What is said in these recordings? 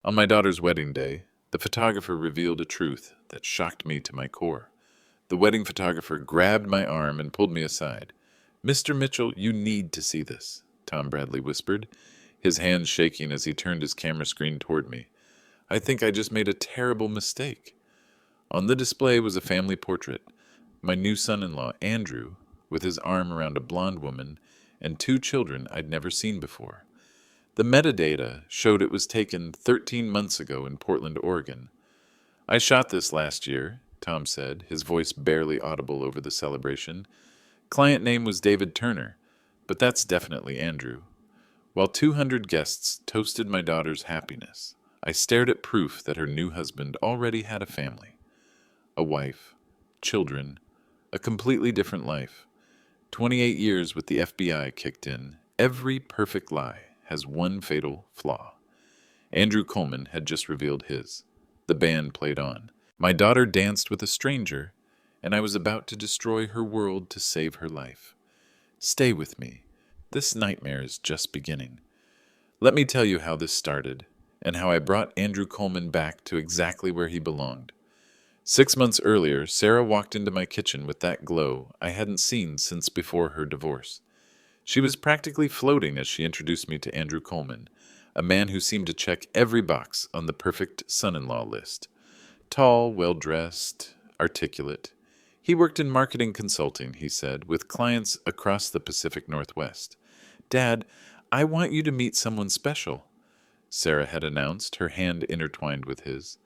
On my daughter's wedding day, the photographer revealed a truth that shocked me to my core. The wedding photographer grabbed my arm and pulled me aside. "Mr. Mitchell, you need to see this," Tom Bradley whispered, his hands shaking as he turned his camera screen toward me. "I think I just made a terrible mistake." On the display was a family portrait. My new son-in-law, Andrew, with his arm around a blonde woman, and two children I'd never seen before. The metadata showed it was taken 13 months ago in Portland, Oregon. "I shot this last year," Tom said, his voice barely audible over the celebration. "Client name was David Turner, but that's definitely Andrew." While 200 guests toasted my daughter's happiness, I stared at proof that her new husband already had a family. A wife, children, a completely different life. 28 years with the FBI kicked in. Every perfect lie has one fatal flaw. Andrew Coleman had just revealed his. The band played on. My daughter danced with a stranger, and I was about to destroy her world to save her life. Stay with me. This nightmare is just beginning. Let me tell you how this started, and how I brought Andrew Coleman back to exactly where he belonged. 6 months earlier, Sarah walked into my kitchen with that glow I hadn't seen since before her divorce. She was practically floating as she introduced me to Andrew Coleman, a man who seemed to check every box on the perfect son-in-law list. Tall, well-dressed, articulate. He worked in marketing consulting, he said, with clients across the Pacific Northwest. "Dad, I want you to meet someone special," Sarah had announced, her hand intertwined with his.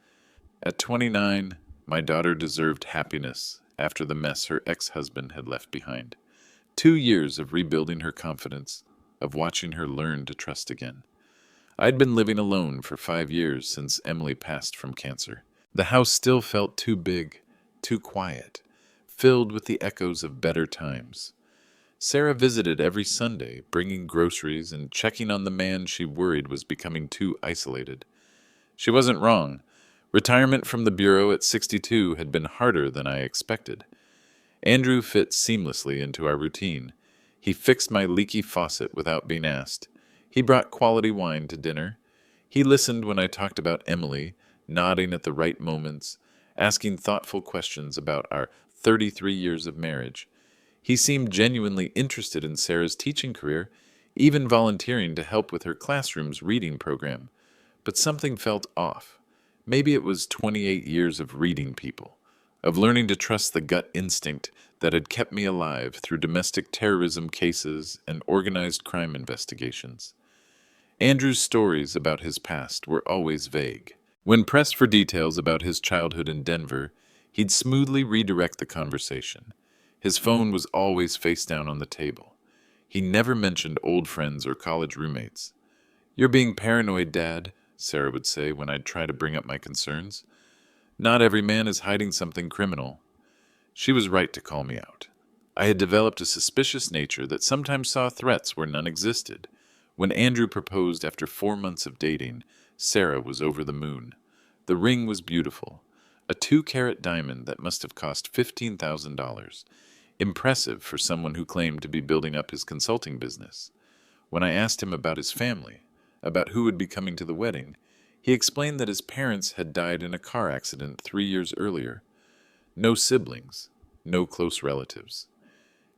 At 29, my daughter deserved happiness after the mess her ex-husband had left behind. 2 years of rebuilding her confidence, of watching her learn to trust again. I'd been living alone for 5 years since Emily passed from cancer. The house still felt too big, too quiet, filled with the echoes of better times. Sarah visited every Sunday, bringing groceries and checking on the man she worried was becoming too isolated. She wasn't wrong. Retirement from the bureau at 62 had been harder than I expected. Andrew fit seamlessly into our routine. He fixed my leaky faucet without being asked. He brought quality wine to dinner. He listened when I talked about Emily, nodding at the right moments, asking thoughtful questions about our 33 years of marriage. He seemed genuinely interested in Sarah's teaching career, even volunteering to help with her classroom's reading program. But something felt off. Maybe it was 28 years of reading people, of learning to trust the gut instinct that had kept me alive through domestic terrorism cases and organized crime investigations. Andrew's stories about his past were always vague. When pressed for details about his childhood in Denver, he'd smoothly redirect the conversation. His phone was always face down on the table. He never mentioned old friends or college roommates. "You're being paranoid, Dad," Sarah would say when I'd try to bring up my concerns. "Not every man is hiding something criminal." She was right to call me out. I had developed a suspicious nature that sometimes saw threats where none existed. When Andrew proposed after 4 months of dating, Sarah was over the moon. The ring was beautiful, a 2-carat diamond that must have cost $15,000. Impressive for someone who claimed to be building up his consulting business. When I asked him about his family, about who would be coming to the wedding, he explained that his parents had died in a car accident 3 years earlier. No siblings, no close relatives.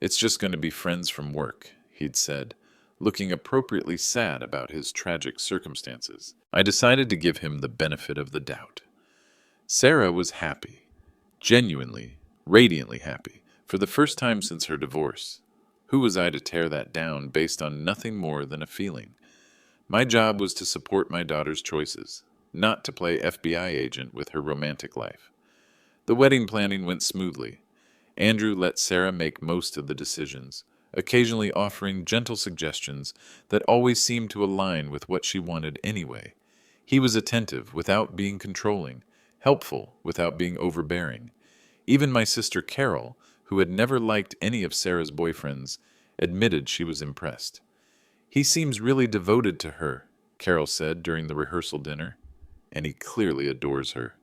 "It's just going to be friends from work," he'd said, looking appropriately sad about his tragic circumstances. I decided to give him the benefit of the doubt. Sarah was happy, genuinely, radiantly happy, for the first time since her divorce. Who was I to tear that down based on nothing more than a feeling? My job was to support my daughter's choices, not to play FBI agent with her romantic life. The wedding planning went smoothly. Andrew let Sarah make most of the decisions, occasionally offering gentle suggestions that always seemed to align with what she wanted anyway. He was attentive without being controlling, helpful without being overbearing. Even my sister Carol, who had never liked any of Sarah's boyfriends, admitted she was impressed. "He seems really devoted to her," Carol said during the rehearsal dinner, "and he clearly adores her."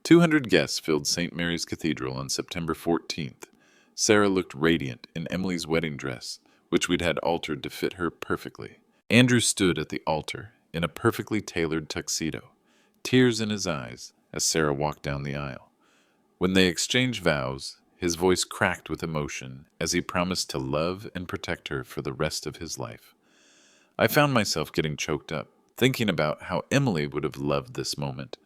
200 guests filled St. Mary's Cathedral on September 14th. Sarah looked radiant in Emily's wedding dress, which we'd had altered to fit her perfectly. Andrew stood at the altar in a perfectly tailored tuxedo. tears in his eyes as Sarah walked down the aisle. When they exchanged vows, his voice cracked with emotion as he promised to love and protect her for the rest of his life. I found myself getting choked up, thinking about how Emily would have loved this moment,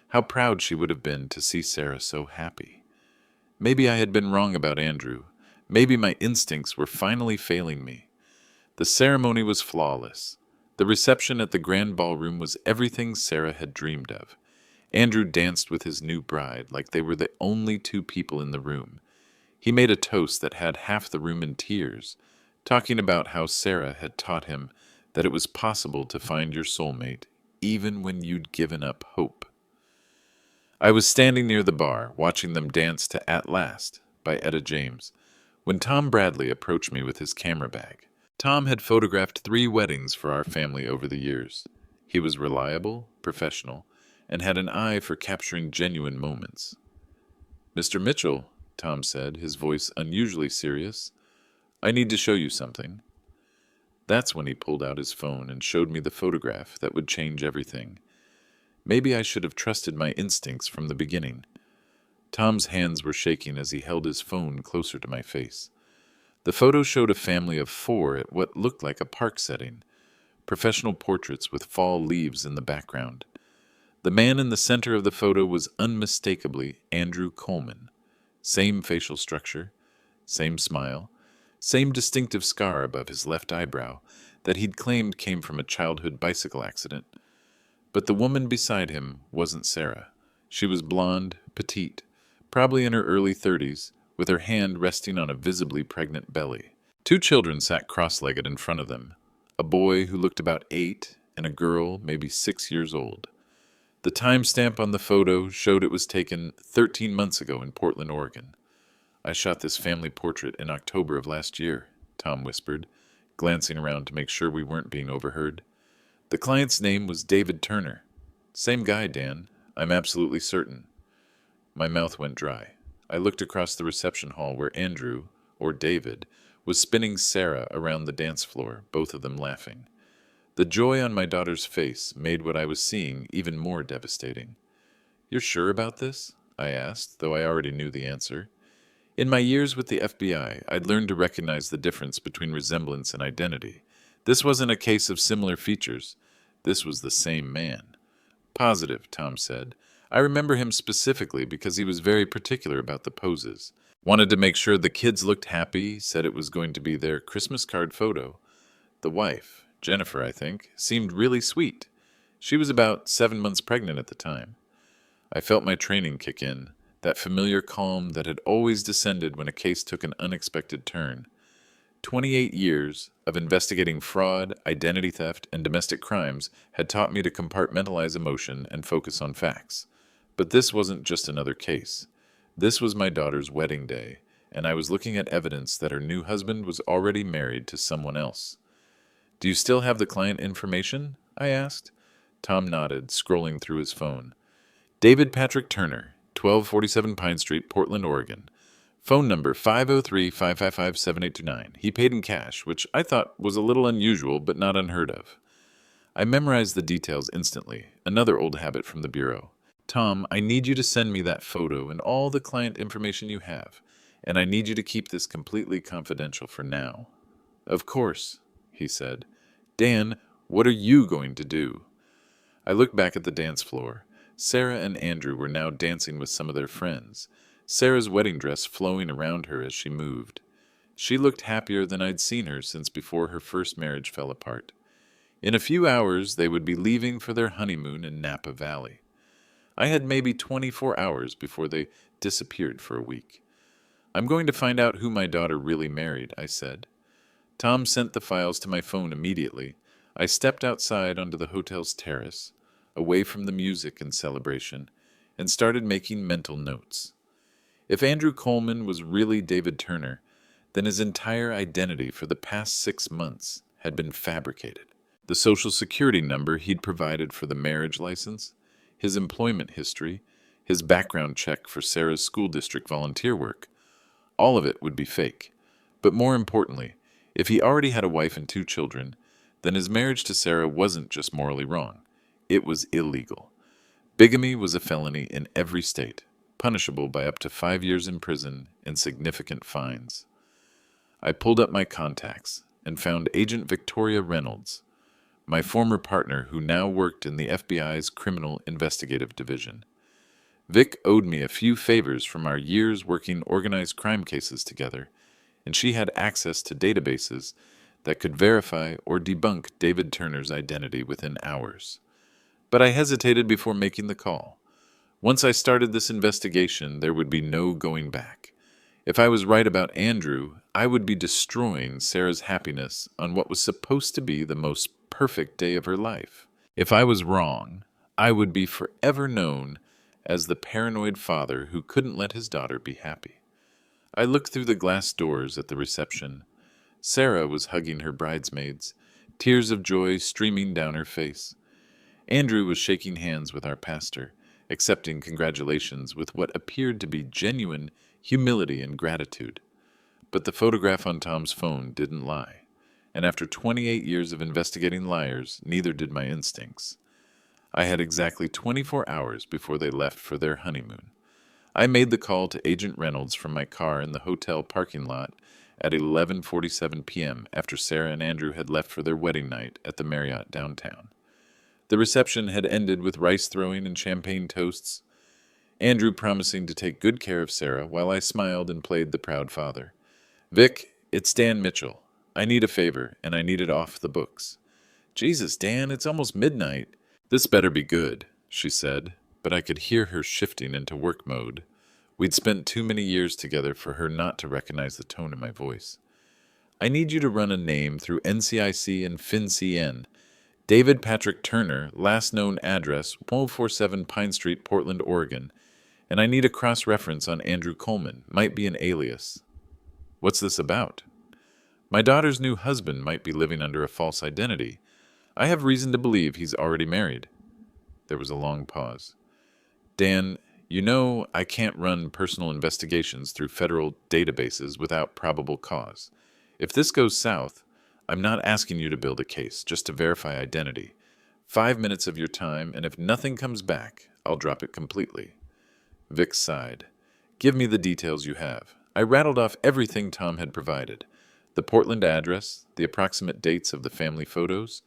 how proud she would have been to see Sarah so happy. Maybe I had been wrong about Andrew. Maybe my instincts were finally failing me. The ceremony was flawless. The reception at the grand ballroom was everything Sarah had dreamed of. Andrew danced with his new bride like they were the only two people in the room. He made a toast that had half the room in tears, talking about how Sarah had taught him that it was possible to find your soulmate even when you'd given up hope. I was standing near the bar, watching them dance to At Last by Etta James, when Tom Bradley approached me with his camera bag. Tom had photographed 3 weddings for our family over the years. He was reliable, professional, and had an eye for capturing genuine moments. "Mr. Mitchell," Tom said, his voice unusually serious, "I need to show you something." That's when he pulled out his phone and showed me the photograph that would change everything. Maybe I should have trusted my instincts from the beginning. Tom's hands were shaking as he held his phone closer to my face. The photo showed a family of 4 at what looked like a park setting, professional portraits with fall leaves in the background. The man in the center of the photo was unmistakably Andrew Coleman. Same facial structure, same smile, same distinctive scar above his left eyebrow that he'd claimed came from a childhood bicycle accident. But the woman beside him wasn't Sarah. She was blonde, petite, probably in her early 30s, with her hand resting on a visibly pregnant belly. 2 children sat cross-legged in front of them, a boy who looked about 8 and a girl maybe 6 years old. The timestamp on the photo showed it was taken 13 months ago in Portland, Oregon. "I shot this family portrait in October of last year," Tom whispered, glancing around to make sure we weren't being overheard. "The client's name was David Turner. Same guy, Dan. I'm absolutely certain." My mouth went dry. I looked across the reception hall where Andrew, or David, was spinning Sarah around the dance floor, both of them laughing. The joy on my daughter's face made what I was seeing even more devastating. "You're sure about this?" I asked, though I already knew the answer. In my years with the FBI, I'd learned to recognize the difference between resemblance and identity. This wasn't a case of similar features. This was the same man. "Positive," Tom said. "I remember him specifically because he was very particular about the poses. Wanted to make sure the kids looked happy, said it was going to be their Christmas card photo. The wife, Jennifer, I think, seemed really sweet. She was about 7 months pregnant at the time." I felt my training kick in, that familiar calm that had always descended when a case took an unexpected turn. 28 years of investigating fraud, identity theft, and domestic crimes had taught me to compartmentalize emotion and focus on facts. But this wasn't just another case. This was my daughter's wedding day, and I was looking at evidence that her new husband was already married to someone else. "Do you still have the client information?" I asked. Tom nodded, scrolling through his phone. "David Patrick Turner, 1247 Pine Street, Portland, Oregon. Phone number 503-555-7829. He paid in cash, which I thought was a little unusual but not unheard of." I memorized the details instantly, another old habit from the bureau. "Tom, I need you to send me that photo and all the client information you have, and I need you to keep this completely confidential for now." "Of course," he said. "Dan, what are you going to do?" I looked back at the dance floor. Sarah and Andrew were now dancing with some of their friends, Sarah's wedding dress flowing around her as she moved. She looked happier than I'd seen her since before her first marriage fell apart. In a few hours, they would be leaving for their honeymoon in Napa Valley. I had maybe 24 hours before they disappeared for a week. "I'm going to find out who my daughter really married," I said. Tom sent the files to my phone immediately. I stepped outside onto the hotel's terrace, away from the music and celebration, and started making mental notes. If Andrew Coleman was really David Turner, then his entire identity for the past 6 months had been fabricated. The social security number he'd provided for the marriage license, his employment history, his background check for Sarah's school district volunteer work, all of it would be fake. But more importantly, if he already had a wife and 2 children, then his marriage to Sarah wasn't just morally wrong. It was illegal. Bigamy was a felony in every state, punishable by up to 5 years in prison and significant fines. I pulled up my contacts and found Agent Victoria Reynolds, my former partner who now worked in the FBI's Criminal Investigative Division. Vic owed me a few favors from our years working organized crime cases together, and she had access to databases that could verify or debunk David Turner's identity within hours. But I hesitated before making the call. Once I started this investigation, there would be no going back. If I was right about Andrew, I would be destroying Sarah's happiness on what was supposed to be the most perfect day of her life. If I was wrong, I would be forever known as the paranoid father who couldn't let his daughter be happy. I looked through the glass doors at the reception. Sarah was hugging her bridesmaids, tears of joy streaming down her face. Andrew was shaking hands with our pastor, accepting congratulations with what appeared to be genuine humility and gratitude. But the photograph on Tom's phone didn't lie, and after 28 years of investigating liars, neither did my instincts. I had exactly 24 hours before they left for their honeymoon. I made the call to Agent Reynolds from my car in the hotel parking lot at 11:47 p.m. after Sarah and Andrew had left for their wedding night at the Marriott downtown. The reception had ended with rice throwing and champagne toasts, Andrew promising to take good care of Sarah while I smiled and played the proud father. "Vic, it's Dan Mitchell. I need a favor, and I need it off the books." "Jesus, Dan, it's almost midnight." "This better be good," she said, but I could hear her shifting into work mode. We'd spent too many years together for her not to recognize the tone in my voice. "I need you to run a name through NCIC and FinCN. David Patrick Turner, last known address 1047 Pine Street, Portland, Oregon. And I need a cross-reference on Andrew Coleman. Might be an alias." "What's this about?" "My daughter's new husband might be living under a false identity. I have reason to believe he's already married." There was a long pause. "Dan, you know I can't run personal investigations through federal databases without probable cause. If this goes south, I'm not asking you to build a case, just to verify identity. 5 minutes of your time, and if nothing comes back, I'll drop it completely." Vic sighed. "Give me the details you have." I rattled off everything Tom had provided. The Portland address, the approximate dates of the family photos,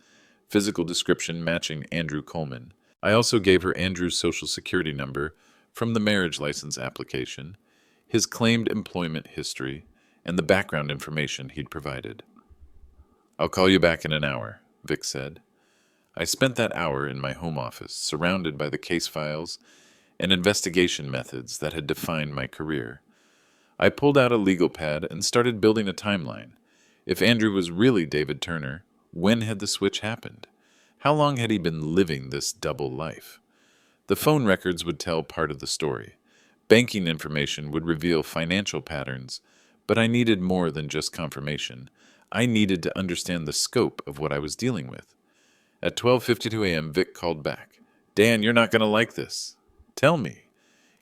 physical description matching Andrew Coleman. I also gave her Andrew's social security number from the marriage license application, his claimed employment history, and the background information he'd provided. "I'll call you back in an hour," Vic said. I spent that hour in my home office, surrounded by the case files and investigation methods that had defined my career. I pulled out a legal pad and started building a timeline. If Andrew was really David Turner, when had the switch happened? How long had he been living this double life? The phone records would tell part of the story. Banking information would reveal financial patterns, but I needed more than just confirmation. I needed to understand the scope of what I was dealing with. At 12:52 a.m., Vic called back. "Dan, you're not going to like this." "Tell me."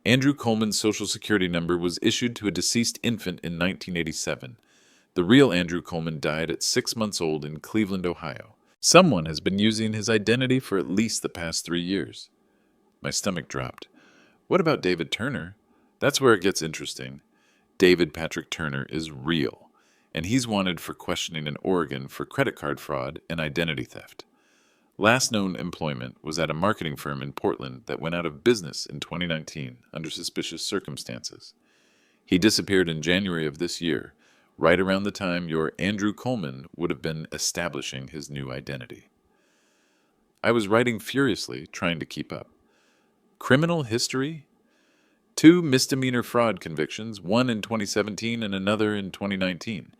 Andrew Coleman's social security number was issued to a deceased infant in 1987. The real Andrew Coleman died at 6 months old in Cleveland, Ohio. Someone has been using his identity for at least the past 3 years. My stomach dropped. What about David Turner? That's where it gets interesting. David Patrick Turner is real, and he's wanted for questioning in Oregon for credit card fraud and identity theft. Last known employment was at a marketing firm in Portland that went out of business in 2019 under suspicious circumstances. He disappeared in January of this year, right around the time your Andrew Coleman would have been establishing his new identity. I was writing furiously, trying to keep up. Criminal history? 2 misdemeanor fraud convictions, one in 2017 and another in 2019.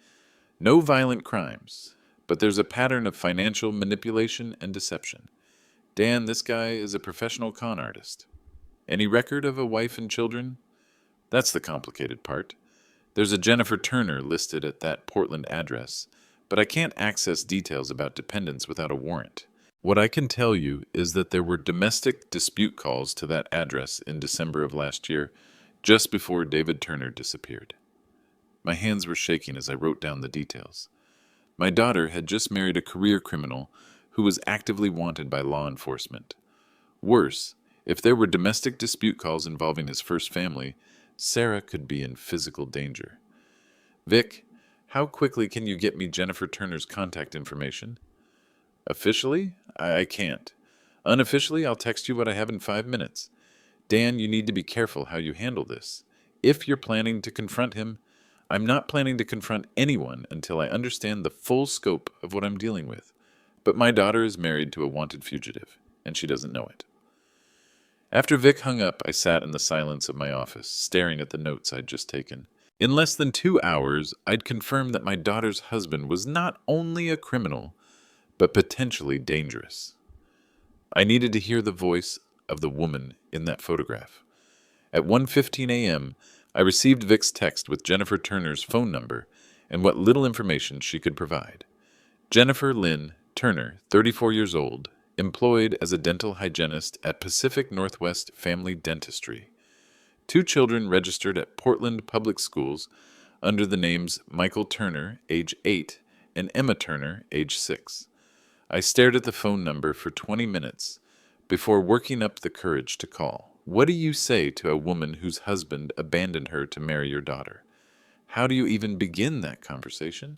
No violent crimes. But there's a pattern of financial manipulation and deception. Dan, this guy is a professional con artist. Any record of a wife and children? That's the complicated part. There's a Jennifer Turner listed at that Portland address, but I can't access details about dependents without a warrant. What I can tell you is that there were domestic dispute calls to that address in December of last year, just before David Turner disappeared. My hands were shaking as I wrote down the details. My daughter had just married a career criminal who was actively wanted by law enforcement. Worse, If there were domestic dispute calls involving his first family, Sarah could be in physical danger. Vic, how quickly can you get me Jennifer Turner's contact information? Officially, I can't. Unofficially, I'll text you what I have in 5 minutes. Dan, you need to be careful how you handle this. If you're planning to confront him, I'm not planning to confront anyone until I understand the full scope of what I'm dealing with. But my daughter is married to a wanted fugitive, and she doesn't know it. After Vic hung up, I sat in the silence of my office, staring at the notes I'd just taken. In less than 2 hours, I'd confirmed that my daughter's husband was not only a criminal, but potentially dangerous. I needed to hear the voice of the woman in that photograph. At 1:15 a.m., I received Vic's text with Jennifer Turner's phone number and what little information she could provide. Jennifer Lynn Turner, 34 years old, employed as a dental hygienist at Pacific Northwest Family Dentistry. 2 children registered at Portland Public Schools under the names Michael Turner, age 8, and Emma Turner, age 6. I stared at the phone number for 20 minutes before working up the courage to call. What do you say to a woman whose husband abandoned her to marry your daughter? How do you even begin that conversation?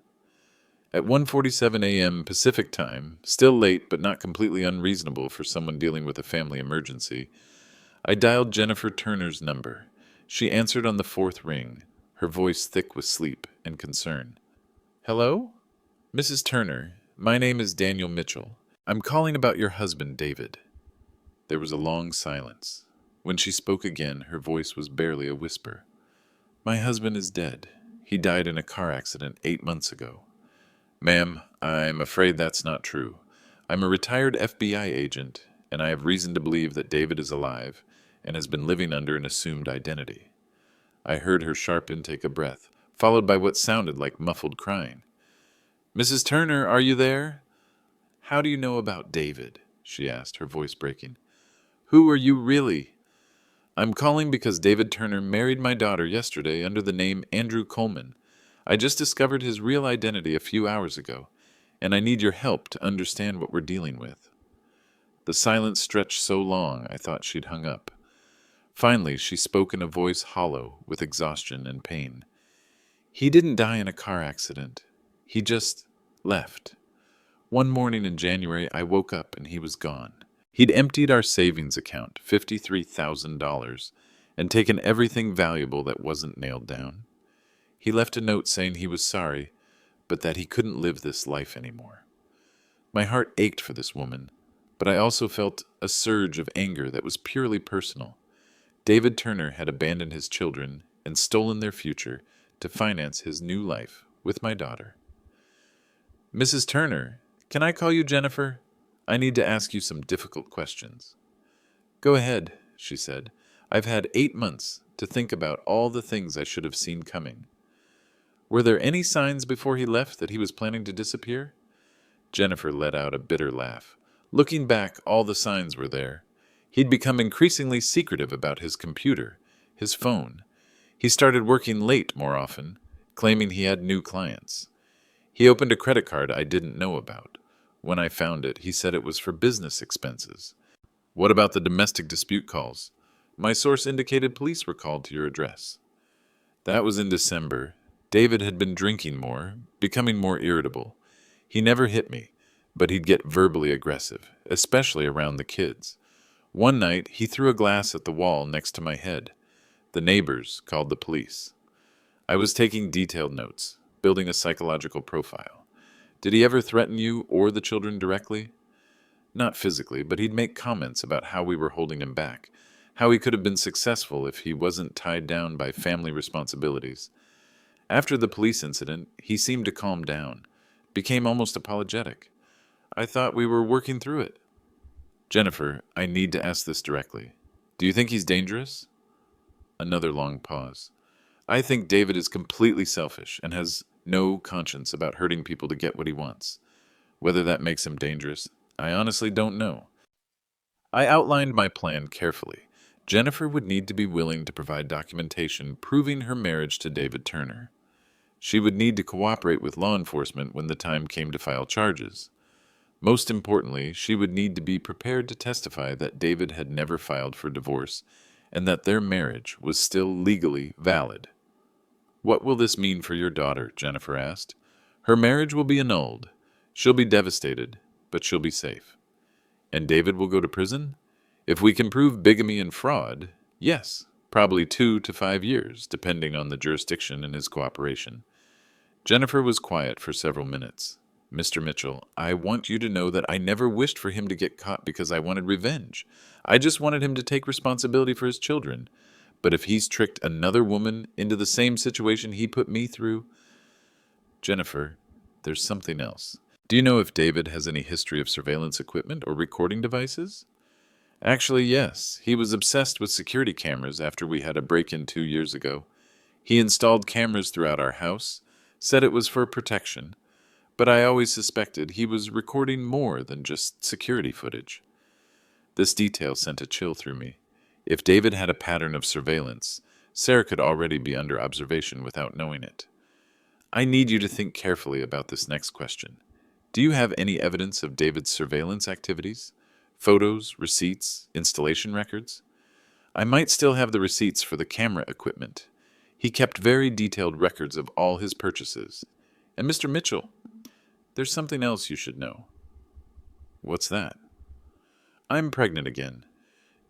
At 1:47 a.m. Pacific Time, still late but not completely unreasonable for someone dealing with a family emergency, I dialed Jennifer Turner's number. She answered on the 4th ring, her voice thick with sleep and concern. Hello? Mrs. Turner, my name is Daniel Mitchell. I'm calling about your husband, David. There was a long silence. When she spoke again, her voice was barely a whisper. My husband is dead. He died in a car accident 8 months ago. Ma'am, I'm afraid that's not true. I'm a retired FBI agent, and I have reason to believe that David is alive and has been living under an assumed identity. I heard her sharp intake of breath, followed by what sounded like muffled crying. Mrs. Turner, are you there? How do you know about David? She asked, her voice breaking. Who are you really? I'm calling because David Turner married my daughter yesterday under the name Andrew Coleman. I just discovered his real identity a few hours ago, and I need your help to understand what we're dealing with. The silence stretched so long I thought she'd hung up. Finally, she spoke in a voice hollow with exhaustion and pain. He didn't die in a car accident. He just left. One morning in January, I woke up and he was gone. He'd emptied our savings account, $53,000, and taken everything valuable that wasn't nailed down. He left a note saying he was sorry, but that he couldn't live this life anymore. My heart ached for this woman, but I also felt a surge of anger that was purely personal. David Turner had abandoned his children and stolen their future to finance his new life with my daughter. Mrs. Turner, can I call you Jennifer? I need to ask you some difficult questions. Go ahead, she said. I've had 8 months to think about all the things I should have seen coming. Were there any signs before he left that he was planning to disappear? Jennifer let out a bitter laugh. Looking back, all the signs were there. He'd become increasingly secretive about his computer, his phone. He started working late more often, claiming he had new clients. He opened a credit card I didn't know about. When I found it, he said it was for business expenses. What about the domestic dispute calls? My source indicated police were called to your address. That was in December. David had been drinking more, becoming more irritable. He never hit me, but he'd get verbally aggressive, especially around the kids. One night, he threw a glass at the wall next to my head. The neighbors called the police. I was taking detailed notes, building a psychological profile. Did he ever threaten you or the children directly? Not physically, but he'd make comments about how we were holding him back, how he could have been successful if he wasn't tied down by family responsibilities. After the police incident, he seemed to calm down, became almost apologetic. I thought we were working through it. Jennifer, I need to ask this directly. Do you think he's dangerous? Another long pause. I think David is completely selfish and has no conscience about hurting people to get what he wants. Whether that makes him dangerous, I honestly don't know. I outlined my plan carefully. Jennifer would need to be willing to provide documentation proving her marriage to David Turner. She would need to cooperate with law enforcement when the time came to file charges. Most importantly, she would need to be prepared to testify that David had never filed for divorce and that their marriage was still legally valid. "What will this mean for your daughter?" Jennifer asked. "Her marriage will be annulled. She'll be devastated, but she'll be safe." "And David will go to prison?" "If we can prove bigamy and fraud, yes, probably 2 to 5 years, depending on the jurisdiction and his cooperation." Jennifer was quiet for several minutes. "Mr. Mitchell, I want you to know that I never wished for him to get caught because I wanted revenge. I just wanted him to take responsibility for his children. But if he's tricked another woman into the same situation he put me through—" "Jennifer, there's something else. Do you know if David has any history of surveillance equipment or recording devices?" "Actually, yes. He was obsessed with security cameras after we had a break-in 2 years ago. He installed cameras throughout our house, said it was for protection, but I always suspected he was recording more than just security footage." This detail sent a chill through me. If David had a pattern of surveillance, Sarah could already be under observation without knowing it. "I need you to think carefully about this next question. Do you have any evidence of David's surveillance activities? Photos, receipts, installation records?" "I might still have the receipts for the camera equipment. He kept very detailed records of all his purchases. And Mr. Mitchell, there's something else you should know." "What's that?" "I'm pregnant again.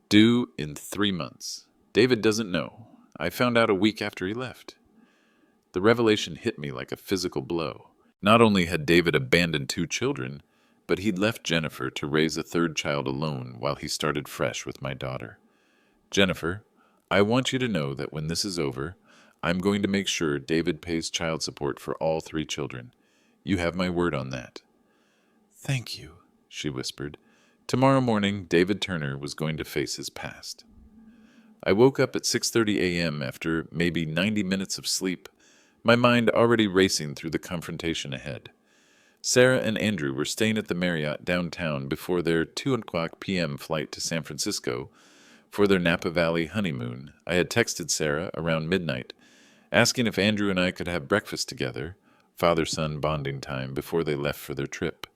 Due in 3 months. David doesn't know. I found out a week after he left." The revelation hit me like a physical blow. Not only had David abandoned 2 children, but he'd left Jennifer to raise a third child alone while he started fresh with my daughter. "Jennifer, I want you to know that when this is over, I'm going to make sure David pays child support for all 3 children. You have my word on that." "Thank you," she whispered. Tomorrow morning, David Turner was going to face his past. I woke up at 6:30 a.m. after maybe 90 minutes of sleep, my mind already racing through the confrontation ahead. Sarah and Andrew were staying at the Marriott downtown before their 2 p.m. flight to San Francisco for their Napa Valley honeymoon. I had texted Sarah around midnight, asking if Andrew and I could have breakfast together, father-son bonding time, before they left for their trip.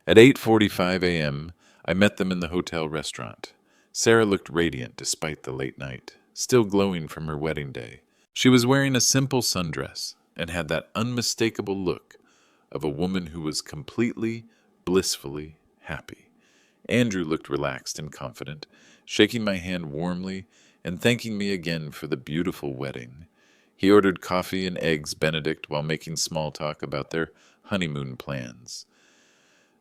At 8:45 a.m., I met them in the hotel restaurant. Sarah looked radiant despite the late night, still glowing from her wedding day. She was wearing a simple sundress and had that unmistakable look of a woman who was completely, blissfully happy. Andrew looked relaxed and confident, shaking my hand warmly and thanking me again for the beautiful wedding. He ordered coffee and eggs Benedict while making small talk about their honeymoon plans.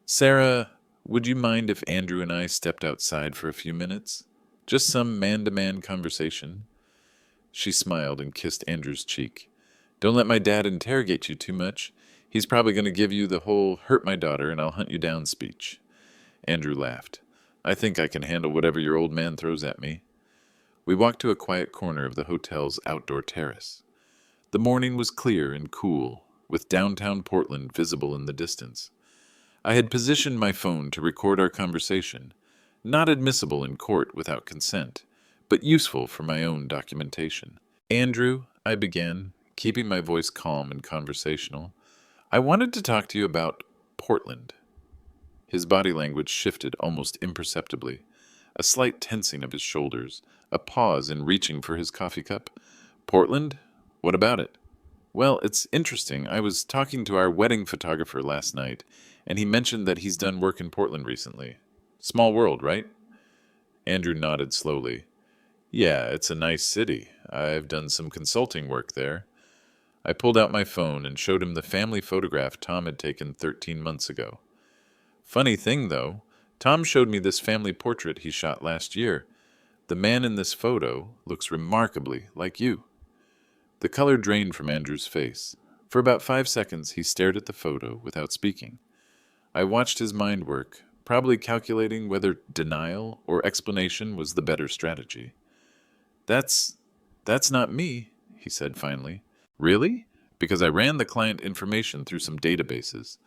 "Sarah, would you mind if Andrew and I stepped outside for a few minutes? Just some man-to-man conversation." She smiled and kissed Andrew's cheek. "Don't let my dad interrogate you too much. He's probably going to give you the whole 'hurt my daughter and I'll hunt you down' speech." Andrew laughed. "I think I can handle whatever your old man throws at me." We walked to a quiet corner of the hotel's outdoor terrace. The morning was clear and cool, with downtown Portland visible in the distance. I had positioned my phone to record our conversation, not admissible in court without consent, but useful for my own documentation. "Andrew," I began, keeping my voice calm and conversational, "I wanted to talk to you about Portland." His body language shifted almost imperceptibly, a slight tensing of his shoulders, a pause in reaching for his coffee cup. "Portland? What about it?" "Well, it's interesting. I was talking to our wedding photographer last night, and he mentioned that he's done work in Portland recently. Small world, right?" Andrew nodded slowly. "Yeah, it's a nice city. I've done some consulting work there." I pulled out my phone and showed him the family photograph Tom had taken 13 months ago. "Funny thing, though, Tom showed me this family portrait he shot last year. The man in this photo looks remarkably like you." The color drained from Andrew's face. For about 5 seconds he stared at the photo without speaking. I watched his mind work, probably calculating whether denial or explanation was the better strategy. That's not me," he said finally. "Really? Because I ran the client information through some databases.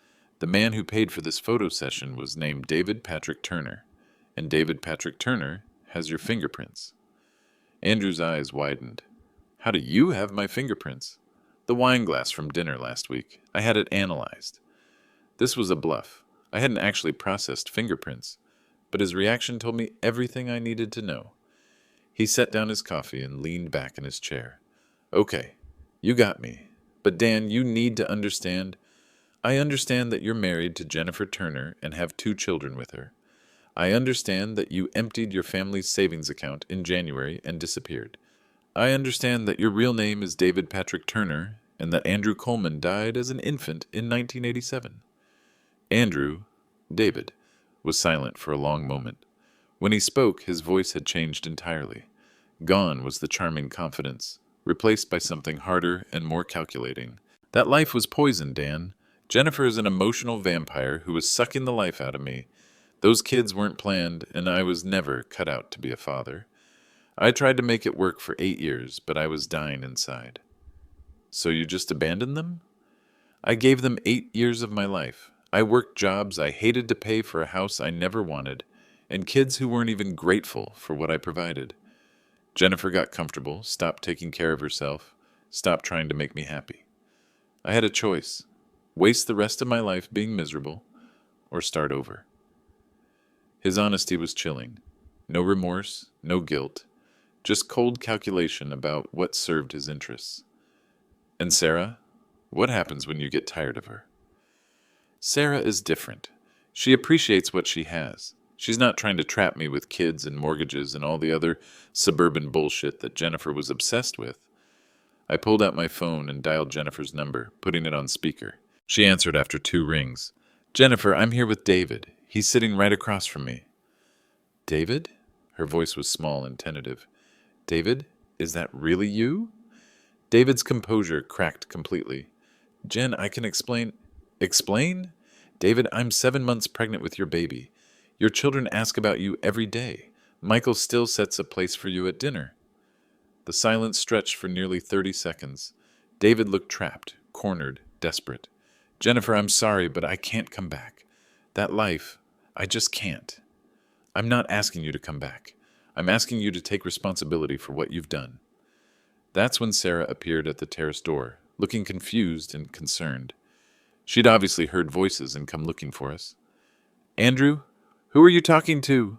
The man who paid for this photo session was named David Patrick Turner, and David Patrick Turner has your fingerprints." Andrew's eyes widened. "How do you have my fingerprints?" "The wine glass from dinner last week. I had it analyzed." This was a bluff. I hadn't actually processed fingerprints, but his reaction told me everything I needed to know. He set down his coffee and leaned back in his chair. Okay, you got me. But Dan, you need to understand. I understand that you're married to Jennifer Turner and have 2 children with her. I understand that you emptied your family's savings account in January and disappeared. I understand that your real name is David Patrick Turner and that Andrew Coleman died as an infant in 1987. Andrew, David, was silent for a long moment. When he spoke, his voice had changed entirely. Gone was the charming confidence, replaced by something harder and more calculating. That life was poison, Dan. Jennifer is an emotional vampire who was sucking the life out of me. Those kids weren't planned, and I was never cut out to be a father. I tried to make it work for 8 years, but I was dying inside. So you just abandoned them? I gave them 8 years of my life. I worked jobs I hated to pay for a house I never wanted, and kids who weren't even grateful for what I provided. Jennifer got comfortable, stopped taking care of herself, stopped trying to make me happy. I had a choice: waste the rest of my life being miserable, or start over. His honesty was chilling. No remorse, no guilt, just cold calculation about what served his interests. And Sarah? What happens when you get tired of her? Sarah is different. She appreciates what she has. She's not trying to trap me with kids and mortgages and all the other suburban bullshit that Jennifer was obsessed with. I pulled out my phone and dialed Jennifer's number, putting it on speaker. She answered after 2 rings. Jennifer, I'm here with David. He's sitting right across from me. David? Her voice was small and tentative. David, is that really you? David's composure cracked completely. Jen, I can explain. Explain? David, I'm 7 months pregnant with your baby. Your children ask about you every day. Michael still sets a place for you at dinner. The silence stretched for nearly 30 seconds. David looked trapped, cornered, desperate. Jennifer, I'm sorry, but I can't come back. That life, I just can't. I'm not asking you to come back. I'm asking you to take responsibility for what you've done. That's when Sarah appeared at the terrace door, looking confused and concerned. She'd obviously heard voices and come looking for us. Andrew, who are you talking to?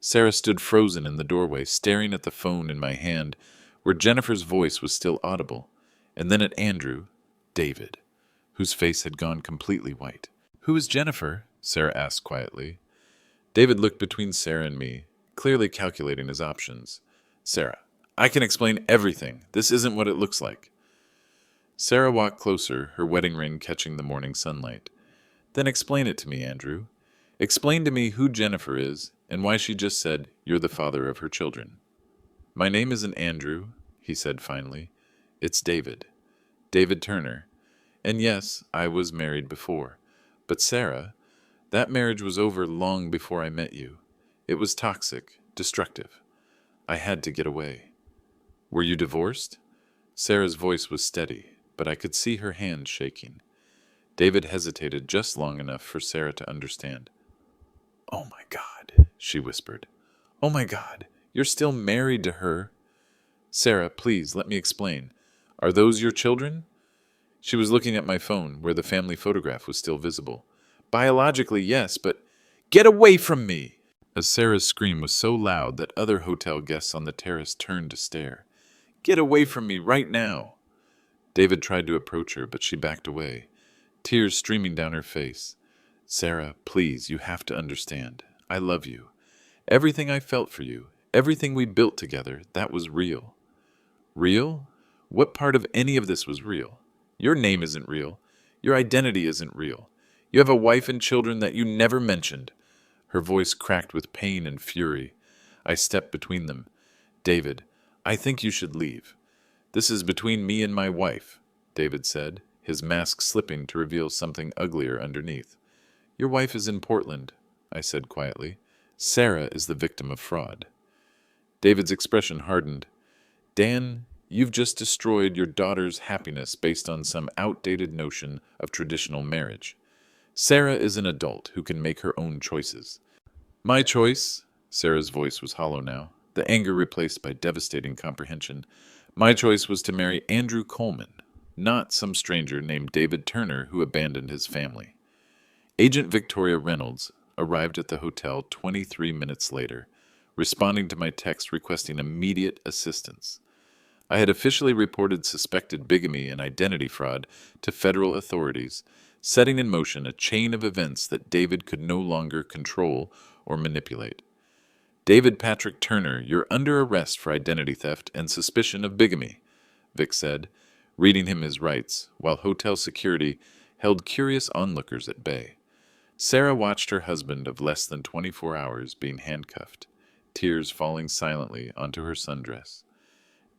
Sarah stood frozen in the doorway, staring at the phone in my hand, where Jennifer's voice was still audible, and then at Andrew, David, whose face had gone completely white. Who is Jennifer? Sarah asked quietly. David looked between Sarah and me, clearly calculating his options. Sarah, I can explain everything. This isn't what it looks like. Sarah walked closer, her wedding ring catching the morning sunlight. Then explain it to me, Andrew. Explain to me who Jennifer is and why she just said you're the father of her children. My name isn't Andrew, he said finally. It's David. David Turner. And yes, I was married before. But Sarah, that marriage was over long before I met you. It was toxic, destructive. I had to get away. Were you divorced? Sarah's voice was steady, but I could see her hands shaking. David hesitated just long enough for Sarah to understand. Oh my God, she whispered. Oh my God, you're still married to her. Sarah, please, let me explain. Are those your children? She was looking at my phone, where the family photograph was still visible. Biologically, yes, but get away from me! As Sarah's scream was so loud that other hotel guests on the terrace turned to stare. Get away from me right now! David tried to approach her, but she backed away, tears streaming down her face. Sarah, please, you have to understand. I love you. Everything I felt for you, everything we built together, that was real. Real? What part of any of this was real? Your name isn't real. Your identity isn't real. You have a wife and children that you never mentioned. Her voice cracked with pain and fury. I stepped between them. David, I think you should leave. This is between me and my wife, David said, his mask slipping to reveal something uglier underneath. Your wife is in Portland, I said quietly. Sarah is the victim of fraud. David's expression hardened. Dan, you've just destroyed your daughter's happiness based on some outdated notion of traditional marriage. Sarah is an adult who can make her own choices. My choice, Sarah's voice was hollow now, the anger replaced by devastating comprehension. My choice was to marry Andrew Coleman, not some stranger named David Turner who abandoned his family. Agent Victoria Reynolds arrived at the hotel 23 minutes later, responding to my text requesting immediate assistance. I had officially reported suspected bigamy and identity fraud to federal authorities, setting in motion a chain of events that David could no longer control or manipulate. David Patrick Turner, you're under arrest for identity theft and suspicion of bigamy, Vic said, reading him his rights, while hotel security held curious onlookers at bay. Sarah watched her husband of less than 24 hours being handcuffed, tears falling silently onto her sundress.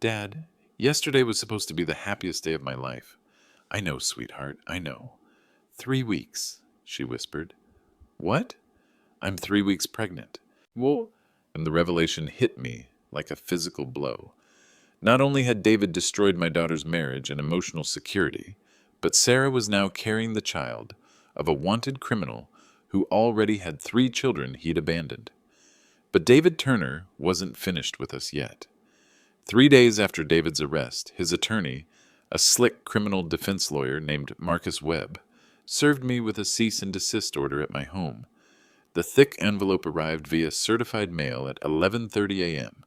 Dad, yesterday was supposed to be the happiest day of my life. I know, sweetheart, I know. 3 weeks, she whispered. What? I'm 3 weeks pregnant. Well, and the revelation hit me like a physical blow. Not only had David destroyed my daughter's marriage and emotional security, but Sarah was now carrying the child of a wanted criminal who already had 3 children he'd abandoned. But David Turner wasn't finished with us yet. 3 days after David's arrest, his attorney, a slick criminal defense lawyer named Marcus Webb, served me with a cease and desist order at my home. The thick envelope arrived via certified mail at 11:30 a.m.,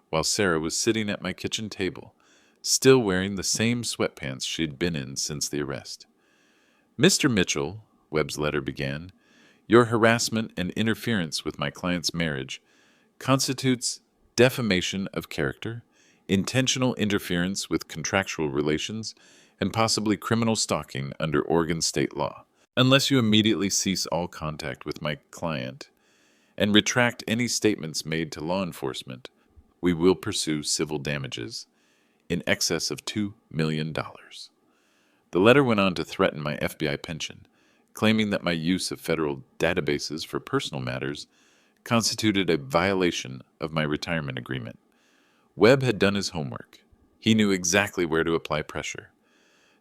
while Sarah was sitting at my kitchen table, still wearing the same sweatpants she'd been in since the arrest. Mr. Mitchell, Webb's letter began, your harassment and interference with my client's marriage constitutes defamation of character, intentional interference with contractual relations, and possibly criminal stalking under Oregon state law. Unless you immediately cease all contact with my client and retract any statements made to law enforcement, we will pursue civil damages in excess of $2 million. The letter went on to threaten my FBI pension, claiming that my use of federal databases for personal matters constituted a violation of my retirement agreement. Webb had done his homework. He knew exactly where to apply pressure.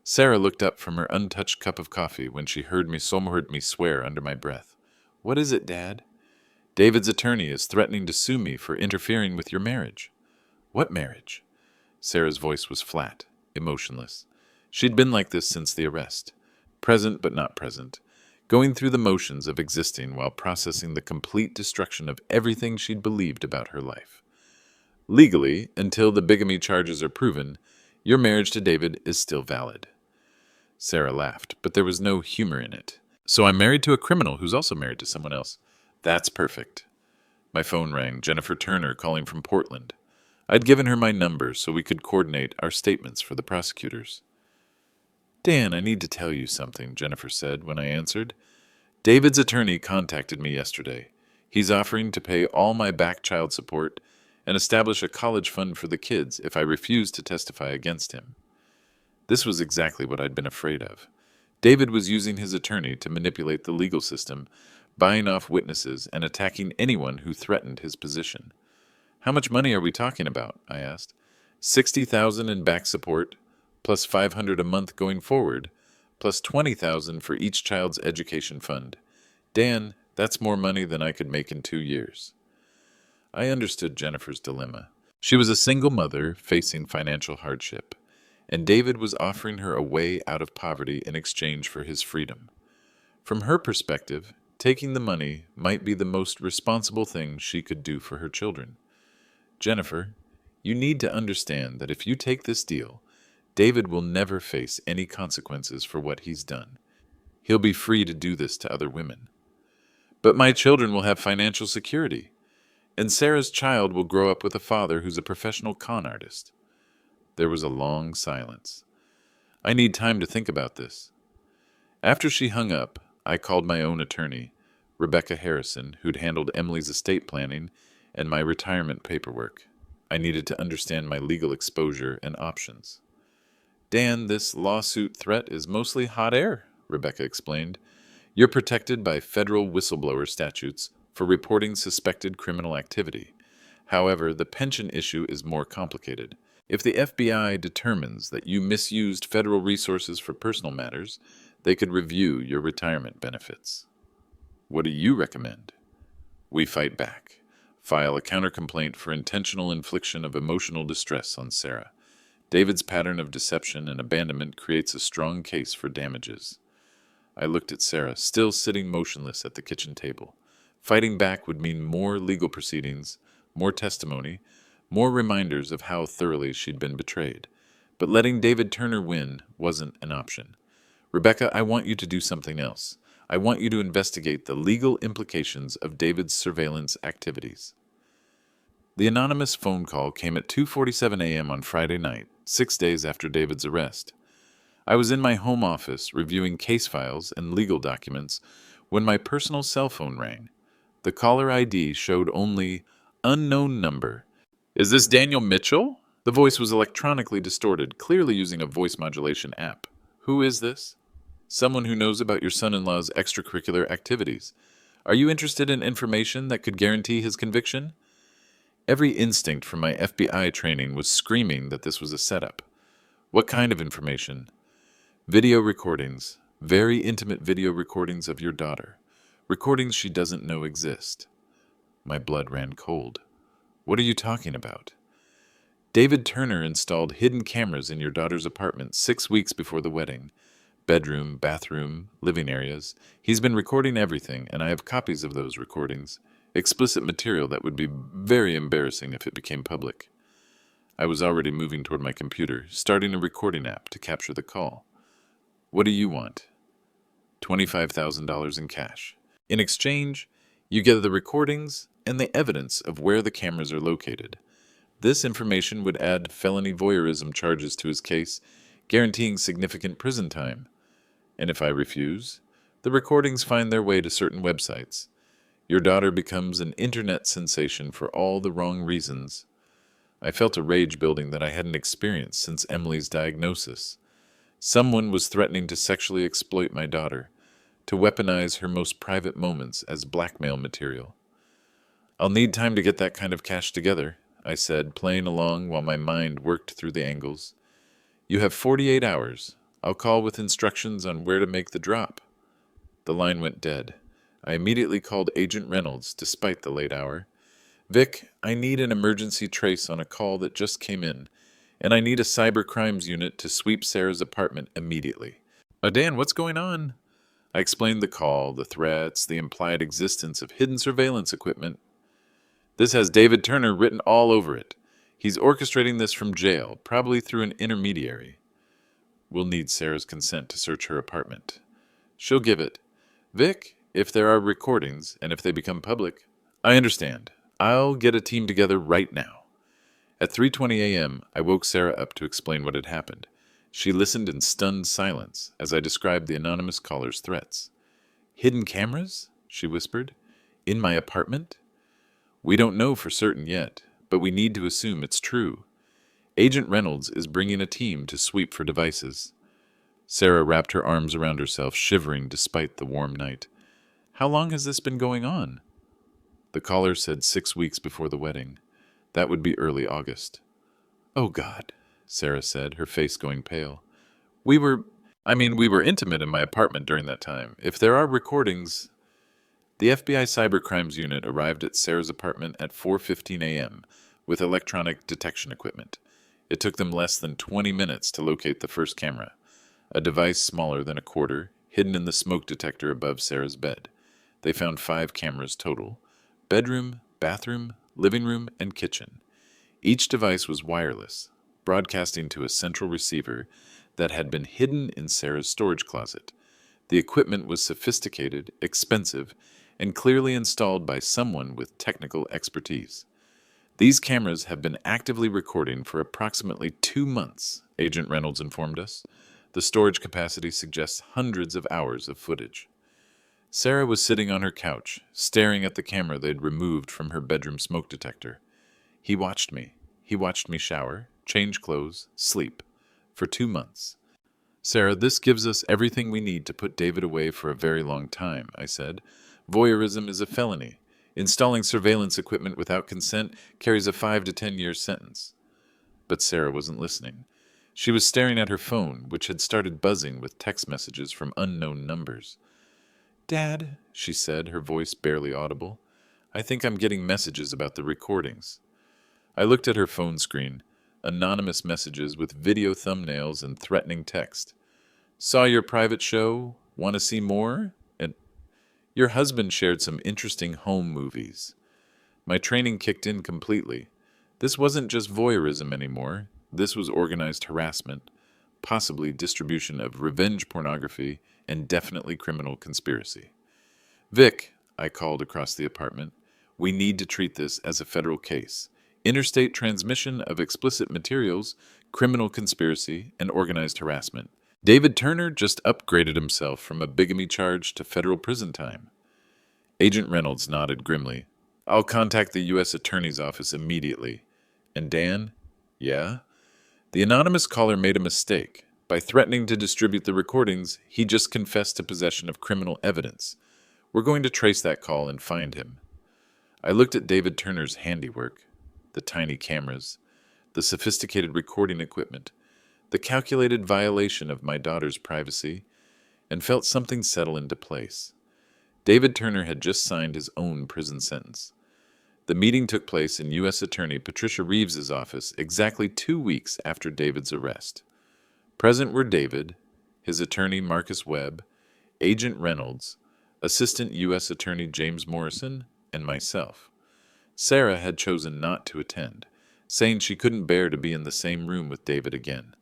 Sarah looked up from her untouched cup of coffee when she heard me swear under my breath. What is it, Dad? David's attorney is threatening to sue me for interfering with your marriage. What marriage? Sarah's voice was flat, emotionless. She'd been like this since the arrest, present but not present, going through the motions of existing while processing the complete destruction of everything she'd believed about her life. Legally, until the bigamy charges are proven, your marriage to David is still valid. Sarah laughed, but there was no humor in it. So I'm married to a criminal who's also married to someone else. That's perfect. My phone rang, Jennifer Turner calling from Portland. I'd given her my number so we could coordinate our statements for the prosecutors. Dan, I need to tell you something, Jennifer said when I answered. David's attorney contacted me yesterday. He's offering to pay all my back child support and establish a college fund for the kids if I refuse to testify against him. This was exactly what I'd been afraid of. David was using his attorney to manipulate the legal system, buying off witnesses and attacking anyone who threatened his position. How much money are we talking about? I asked. $60,000 in back support, plus $500 a month going forward, plus $20,000 for each child's education fund. Dan, that's more money than I could make in 2 years. I understood Jennifer's dilemma. She was a single mother facing financial hardship, and David was offering her a way out of poverty in exchange for his freedom. From her perspective, taking the money might be the most responsible thing she could do for her children. Jennifer, you need to understand that if you take this deal, David will never face any consequences for what he's done. He'll be free to do this to other women. But my children will have financial security, and Sarah's child will grow up with a father who's a professional con artist. There was a long silence. I need time to think about this. After she hung up, I called my own attorney, Rebecca Harrison, who'd handled Emily's estate planning and my retirement paperwork. I needed to understand my legal exposure and options. Dan, this lawsuit threat is mostly hot air, Rebecca explained. You're protected by federal whistleblower statutes for reporting suspected criminal activity. However, the pension issue is more complicated. If the FBI determines that you misused federal resources for personal matters, they could review your retirement benefits. What do you recommend? We fight back. File a countercomplaint for intentional infliction of emotional distress on Sarah. David's pattern of deception and abandonment creates a strong case for damages. I looked at Sarah, still sitting motionless at the kitchen table. Fighting back would mean more legal proceedings, more testimony, more reminders of how thoroughly she'd been betrayed. But letting David Turner win wasn't an option. Rebecca, I want you to do something else. I want you to investigate the legal implications of David's surveillance activities. The anonymous phone call came at 2:47 a.m. on Friday night, 6 days after David's arrest. I was in my home office reviewing case files and legal documents when my personal cell phone rang. The caller ID showed only unknown number. Is this Daniel Mitchell? The voice was electronically distorted, clearly using a voice modulation app. Who is this? Someone who knows about your son-in-law's extracurricular activities. Are you interested in information that could guarantee his conviction? Every instinct from my FBI training was screaming that this was a setup. What kind of information? Video recordings. Very intimate video recordings of your daughter. Recordings she doesn't know exist. My blood ran cold. What are you talking about? David Turner installed hidden cameras in your daughter's apartment 6 weeks before the wedding. Bedroom, bathroom, living areas. He's been recording everything, and I have copies of those recordings. Explicit material that would be very embarrassing if it became public. I was already moving toward my computer, starting a recording app to capture the call. What do you want? $25,000 in cash. In exchange, you get the recordings and the evidence of where the cameras are located. This information would add felony voyeurism charges to his case, guaranteeing significant prison time. And if I refuse, the recordings find their way to certain websites. Your daughter becomes an internet sensation for all the wrong reasons. I felt a rage building that I hadn't experienced since Emily's diagnosis. Someone was threatening to sexually exploit my daughter, to weaponize her most private moments as blackmail material. I'll need time to get that kind of cash together, I said, playing along while my mind worked through the angles. You have 48 hours. I'll call with instructions on where to make the drop. The line went dead. I immediately called Agent Reynolds, despite the late hour. Vic, I need an emergency trace on a call that just came in, and I need a cyber crimes unit to sweep Sarah's apartment immediately. Dan, what's going on? I explained the call, the threats, the implied existence of hidden surveillance equipment. This has David Turner written all over it. He's orchestrating this from jail, probably through an intermediary. We'll need Sarah's consent to search her apartment. She'll give it. Vic, if there are recordings, and if they become public, I understand. I'll get a team together right now. At 3:20 a.m., I woke Sarah up to explain what had happened. She listened in stunned silence as I described the anonymous caller's threats. Hidden cameras? She whispered. In my apartment? We don't know for certain yet, but we need to assume it's true. Agent Reynolds is bringing a team to sweep for devices. Sarah wrapped her arms around herself, shivering despite the warm night. How long has this been going on? The caller said 6 weeks before the wedding. That would be early August. Oh, God, Sarah said, her face going pale. We were intimate in my apartment during that time. If there are recordings... The FBI Cybercrimes Unit arrived at Sarah's apartment at 4:15 a.m. with electronic detection equipment. It took them less than 20 minutes to locate the first camera, a device smaller than a quarter, hidden in the smoke detector above Sarah's bed. They found 5 cameras total: bedroom, bathroom, living room, and kitchen. Each device was wireless, broadcasting to a central receiver that had been hidden in Sarah's storage closet. The equipment was sophisticated, expensive, and clearly installed by someone with technical expertise. These cameras have been actively recording for approximately 2 months, Agent Reynolds informed us. The storage capacity suggests hundreds of hours of footage. Sarah was sitting on her couch, staring at the camera they'd removed from her bedroom smoke detector. He watched me. He watched me shower, change clothes, sleep. For 2 months. Sarah, this gives us everything we need to put David away for a very long time, I said. Voyeurism is a felony. Installing surveillance equipment without consent carries a 5 to 10 year sentence. But Sarah wasn't listening. She was staring at her phone, which had started buzzing with text messages from unknown numbers. Dad, she said, her voice barely audible, I think I'm getting messages about the recordings. I looked at her phone screen. Anonymous messages with video thumbnails and threatening text. Saw your private show. Want to see more? And your husband shared some interesting home movies. My training kicked in completely. This wasn't just voyeurism anymore. This was organized harassment, possibly distribution of revenge pornography, and definitely criminal conspiracy. Vic, I called across the apartment, we need to treat this as a federal case. Interstate transmission of explicit materials, criminal conspiracy, and organized harassment. David Turner just upgraded himself from a bigamy charge to federal prison time. Agent Reynolds nodded grimly. I'll contact the U.S. Attorney's Office immediately. And Dan? Yeah? The anonymous caller made a mistake. By threatening to distribute the recordings, he just confessed to possession of criminal evidence. We're going to trace that call and find him. I looked at David Turner's handiwork, the tiny cameras, the sophisticated recording equipment, the calculated violation of my daughter's privacy, and felt something settle into place. David Turner had just signed his own prison sentence. The meeting took place in U.S. Attorney Patricia Reeves's office exactly 2 weeks after David's arrest. Present were David, his attorney Marcus Webb, Agent Reynolds, Assistant U.S. Attorney James Morrison, and myself. Sarah had chosen not to attend, saying she couldn't bear to be in the same room with David again.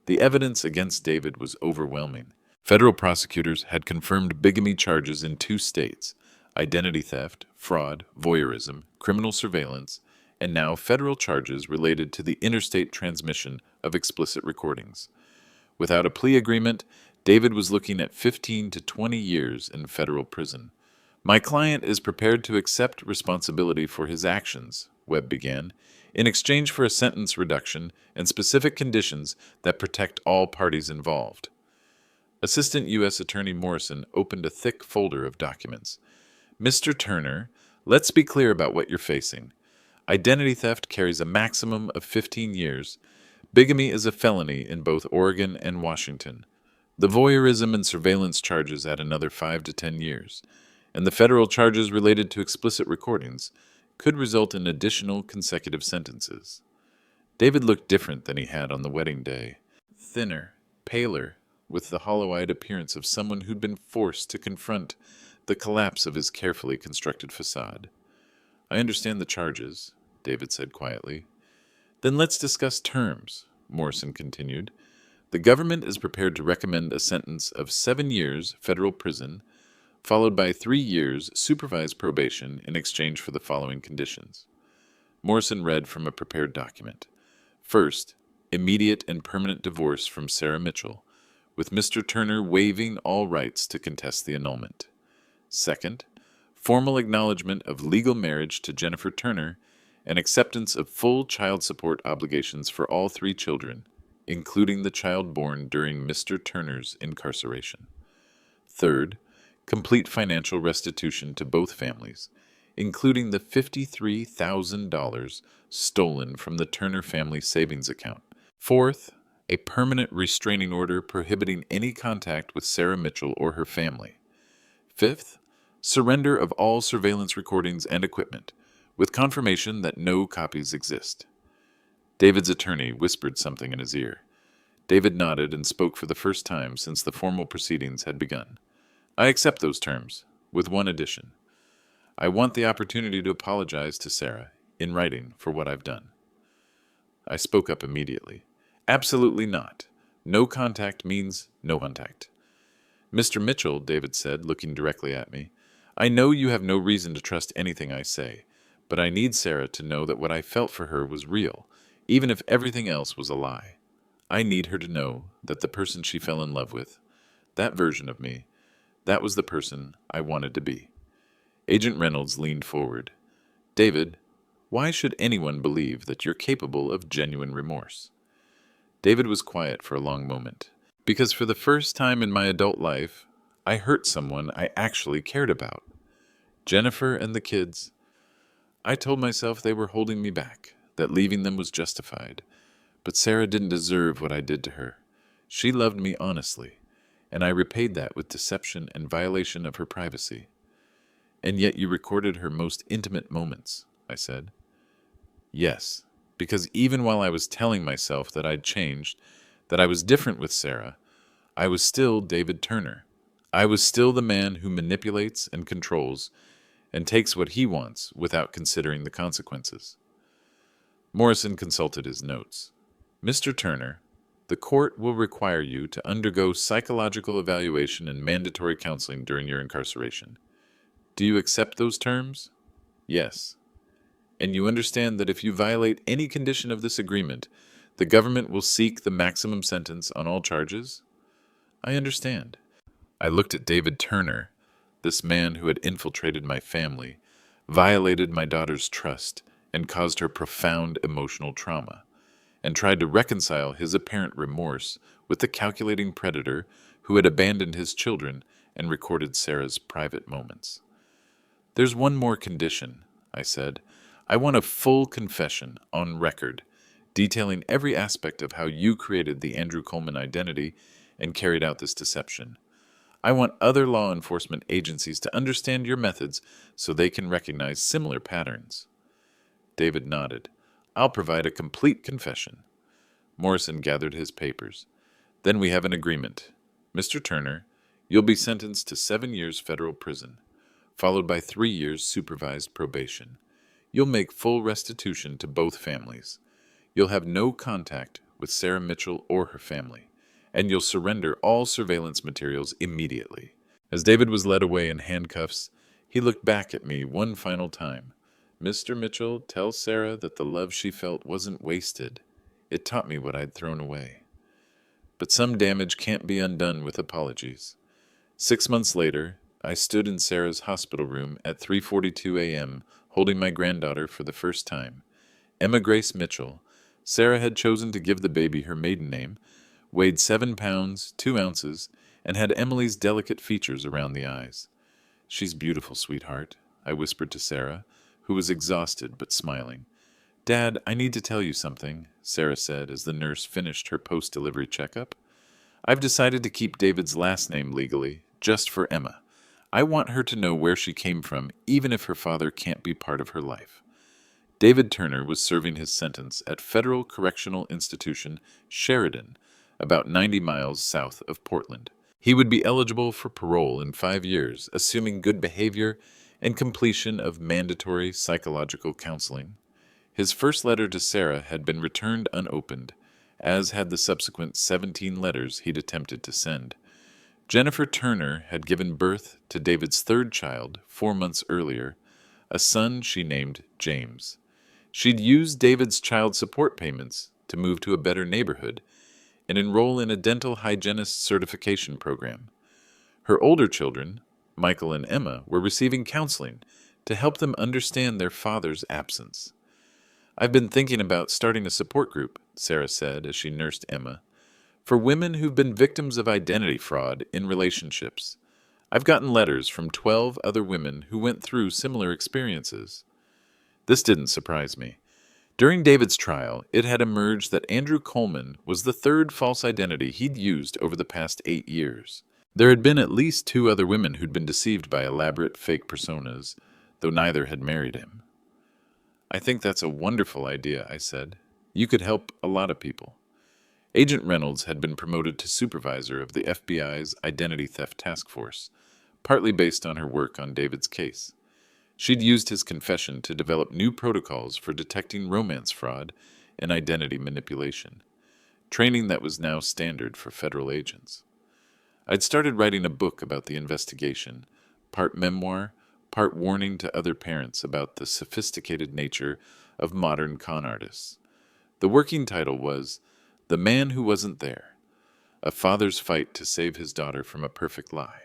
The evidence against David was overwhelming. Federal prosecutors had confirmed bigamy charges in 2 states: identity theft, fraud, voyeurism, criminal surveillance, and now federal charges related to the interstate transmission of explicit recordings. Without a plea agreement, David was looking at 15 to 20 years in federal prison. My client is prepared to accept responsibility for his actions, Webb began, in exchange for a sentence reduction and specific conditions that protect all parties involved. Assistant U.S. Attorney Morrison opened a thick folder of documents. Mr. Turner, let's be clear about what you're facing. Identity theft carries a maximum of 15 years. Bigamy is a felony in both Oregon and Washington. The voyeurism and surveillance charges add another 5 to 10 years, and the federal charges related to explicit recordings could result in additional consecutive sentences. David looked different than he had on the wedding day. Thinner, paler, with the hollow-eyed appearance of someone who'd been forced to confront the collapse of his carefully constructed facade. I understand the charges, David said quietly. Then let's discuss terms, Morrison continued. The government is prepared to recommend a sentence of 7 years federal prison, followed by 3 years supervised probation in exchange for the following conditions. Morrison read from a prepared document. First, immediate and permanent divorce from Sarah Mitchell, with Mr. Turner waiving all rights to contest the annulment. Second, formal acknowledgement of legal marriage to Jennifer Turner and acceptance of full child support obligations for all 3 children, including the child born during Mr. Turner's incarceration. Third, complete financial restitution to both families, including the $53,000 stolen from the Turner family savings account. Fourth, a permanent restraining order prohibiting any contact with Sarah Mitchell or her family. Fifth, surrender of all surveillance recordings and equipment, with confirmation that no copies exist. David's attorney whispered something in his ear. David nodded and spoke for the first time since the formal proceedings had begun. I accept those terms, with one addition. I want the opportunity to apologize to Sarah, in writing, for what I've done. I spoke up immediately. Absolutely not. No contact means no contact. Mr. Mitchell, David said, looking directly at me, I know you have no reason to trust anything I say, but I need Sarah to know that what I felt for her was real, even if everything else was a lie. I need her to know that the person she fell in love with, that version of me, that was the person I wanted to be. Agent Reynolds leaned forward. David, why should anyone believe that you're capable of genuine remorse? David was quiet for a long moment. Because for the first time in my adult life, I hurt someone I actually cared about. Jennifer and the kids. I told myself they were holding me back, that leaving them was justified. But Sarah didn't deserve what I did to her. She loved me honestly, and I repaid that with deception and violation of her privacy. And yet you recorded her most intimate moments, I said. Yes, because even while I was telling myself that I'd changed, that I was different with Sarah, I was still David Turner. I was still the man who manipulates and controls and takes what he wants without considering the consequences. Morrison consulted his notes. Mr. Turner, the court will require you to undergo psychological evaluation and mandatory counseling during your incarceration. Do you accept those terms? Yes. And you understand that if you violate any condition of this agreement, the government will seek the maximum sentence on all charges? I understand. I looked at David Turner, this man who had infiltrated my family, violated my daughter's trust, and caused her profound emotional trauma, and tried to reconcile his apparent remorse with the calculating predator who had abandoned his children and recorded Sarah's private moments. There's one more condition, I said. I want a full confession on record, detailing every aspect of how you created the Andrew Coleman identity and carried out this deception. I want other law enforcement agencies to understand your methods so they can recognize similar patterns. David nodded. I'll provide a complete confession. Morrison gathered his papers. Then we have an agreement. Mr. Turner, you'll be sentenced to 7 years federal prison, followed by 3 years supervised probation. You'll make full restitution to both families. You'll have no contact with Sarah Mitchell or her family, and you'll surrender all surveillance materials immediately. As David was led away in handcuffs, he looked back at me one final time. Mr. Mitchell, tell Sarah that the love she felt wasn't wasted. It taught me what I'd thrown away. But some damage can't be undone with apologies. 6 months later, I stood in Sarah's hospital room at 3:42 a.m., holding my granddaughter for the first time. Emma Grace Mitchell. Sarah had chosen to give the baby her maiden name, weighed 7 pounds, 2 ounces, and had Emily's delicate features around the eyes. She's beautiful, sweetheart, I whispered to Sarah, who was exhausted but smiling. Dad, I need to tell you something, Sarah said as the nurse finished her post-delivery checkup. I've decided to keep David's last name legally, just for Emma. I want her to know where she came from, even if her father can't be part of her life. David Turner was serving his sentence at Federal Correctional Institution, Sheridan, about 90 miles south of Portland. He would be eligible for parole in 5 years, assuming good behavior and completion of mandatory psychological counseling. His first letter to Sarah had been returned unopened, as had the subsequent 17 letters he'd attempted to send. Jennifer Turner had given birth to David's third child 4 months earlier, a son she named James. She'd used David's child support payments to move to a better neighborhood and enroll in a dental hygienist certification program. Her older children, Michael and Emma, were receiving counseling to help them understand their father's absence. I've been thinking about starting a support group, Sarah said as she nursed Emma, for women who've been victims of identity fraud in relationships. I've gotten letters from 12 other women who went through similar experiences. This didn't surprise me. During David's trial, it had emerged that Andrew Coleman was the third false identity he'd used over the past 8 years. There had been at least 2 other women who'd been deceived by elaborate fake personas, though neither had married him. I think that's a wonderful idea, I said. You could help a lot of people. Agent Reynolds had been promoted to supervisor of the FBI's Identity Theft Task Force, partly based on her work on David's case. She'd used his confession to develop new protocols for detecting romance fraud and identity manipulation, training that was now standard for federal agents. I'd started writing a book about the investigation, part memoir, part warning to other parents about the sophisticated nature of modern con artists. The working title was The Man Who Wasn't There, a father's fight to save his daughter from a perfect lie.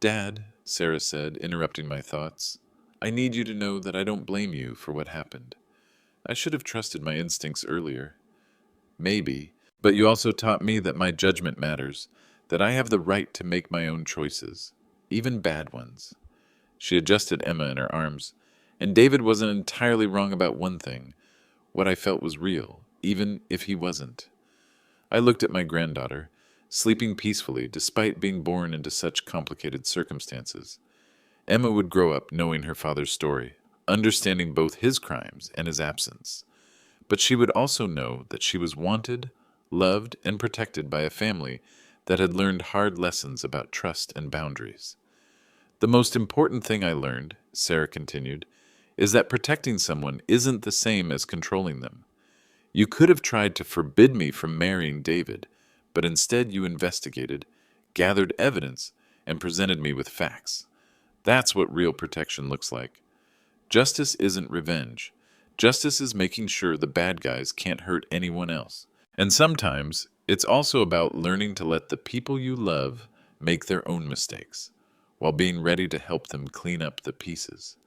Dad, Sarah said, interrupting my thoughts, I need you to know that I don't blame you for what happened. I should have trusted my instincts earlier. Maybe, but you also taught me that my judgment matters, that I have the right to make my own choices, even bad ones. She adjusted Emma in her arms, and David wasn't entirely wrong about one thing. What I felt was real, even if he wasn't. I looked at my granddaughter, sleeping peacefully despite being born into such complicated circumstances. Emma would grow up knowing her father's story, understanding both his crimes and his absence. But she would also know that she was wanted, loved, and protected by a family that had learned hard lessons about trust and boundaries. The most important thing I learned, Sarah continued, is that protecting someone isn't the same as controlling them. You could have tried to forbid me from marrying David, but instead you investigated, gathered evidence, and presented me with facts. That's what real protection looks like. Justice isn't revenge. Justice is making sure the bad guys can't hurt anyone else. And sometimes it's also about learning to let the people you love make their own mistakes, while being ready to help them clean up the pieces.